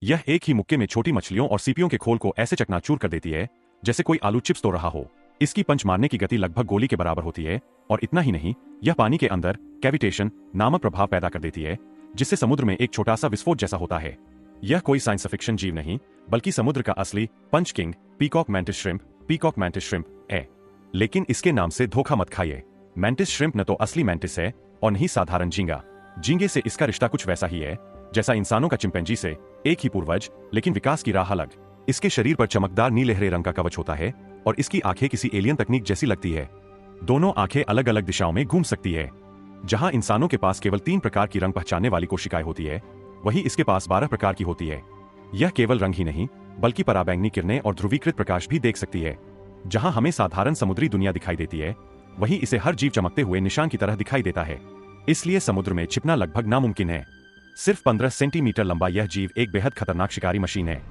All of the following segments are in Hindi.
यह एक ही मुक्के में छोटी मछलियों और सीपियों के खोल को ऐसे चकनाचूर कर देती है जैसे कोई आलू चिप्स तोड़ रहा हो। इसकी पंच मारने की गति लगभग गोली के बराबर होती है, और इतना ही नहीं, यह पानी के अंदर कैविटेशन नामक प्रभाव पैदा कर देती है, जिससे समुद्र में एक छोटा सा विस्फोट जैसा होता है। यह कोई साइंस फिक्शन जीव नहीं, बल्कि समुद्र का असली पंच किंग पीकॉक मैंटिस श्रिम्प है। लेकिन इसके नाम से धोखा मत खाइए। मैंटिस श्रिम्प न तो असली मैंटिस है और न ही साधारण झींगा। झींगे से इसका रिश्ता कुछ वैसा ही है जैसा इंसानों का चिंपैंजी से, एक ही पूर्वज, लेकिन विकास की राह अलग। इसके शरीर पर चमकदार नीले हरे रंग का कवच होता है और इसकी आंखें किसी एलियन तकनीक जैसी लगती है। दोनों आंखें अलग अलग दिशाओं में घूम सकती है। जहां इंसानों के पास केवल 3 प्रकार की रंग पहचानने वाली कोशिकाएं होती है, वहीं इसके पास 12 प्रकार की होती है। यह केवल रंग ही नहीं, बल्कि पराबैंगनी किरणें और ध्रुवीकृत प्रकाश भी देख सकती है। जहां हमें साधारण समुद्री दुनिया दिखाई देती है, वहीं इसे हर जीव चमकते हुए निशान की तरह दिखाई देता है। इसलिए समुद्र में छिपना लगभग नामुमकिन है। सिर्फ 15 सेंटीमीटर लंबा यह जीव एक बेहद खतरनाक शिकारी मशीन है।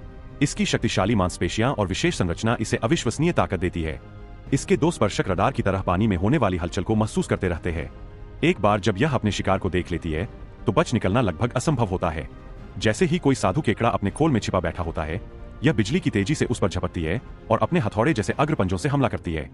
इसकी शक्तिशाली मांसपेशियां और विशेष संरचना इसे अविश्वसनीय ताकत देती है। इसके 2 स्पर्शक रडार की तरह पानी में होने वाली हलचल को महसूस करते रहते हैं। एक बार जब यह अपने शिकार को देख लेती है, तो बच निकलना लगभग असंभव होता है। जैसे ही कोई साधु केकड़ा अपने खोल में छिपा बैठा होता है, यह बिजली की तेजी से उस पर झपटती है और अपने हथौड़े जैसे अग्रपंजों से हमला करती है।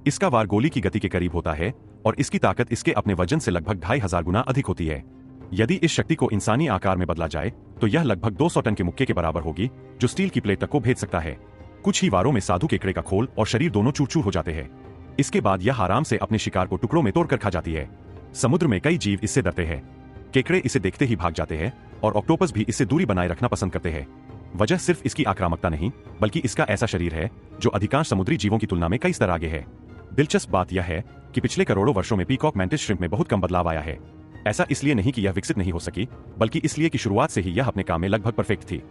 इसका वार गोली की गति के करीब होता है और इसकी ताकत इसके अपने वजन से लगभग 2500 गुना अधिक होती है। यदि इस शक्ति को इंसानी आकार में बदला जाए, तो यह लगभग 200 टन के मुक्के के बराबर होगी, जो स्टील की प्लेट तक को भेद सकता है। कुछ ही वारों में साधु केकड़े का खोल और शरीर दोनों चूर-चूर हो जाते हैं। इसके बाद यह आराम से अपने शिकार को टुकड़ों में तोड़कर खा जाती है। समुद्र में कई जीव इससे डरते हैं। केकड़े इसे देखते ही भाग जाते हैं और ऑक्टोपस भी इससे दूरी बनाए रखना पसंद करते हैं। वजह सिर्फ इसकी आक्रामकता नहीं, बल्कि इसका ऐसा शरीर है जो अधिकांश समुद्री जीवों की तुलना में कई स्तर आगे है। दिलचस्प बात यह है कि पिछले करोड़ों वर्षों में पीकॉक मैंटिस श्रिम्प में बहुत कम बदलाव आया है। ऐसा इसलिए नहीं कि यह विकसित नहीं हो सकी, बल्कि इसलिए कि शुरुआत से ही यह अपने काम में लगभग परफेक्ट थी।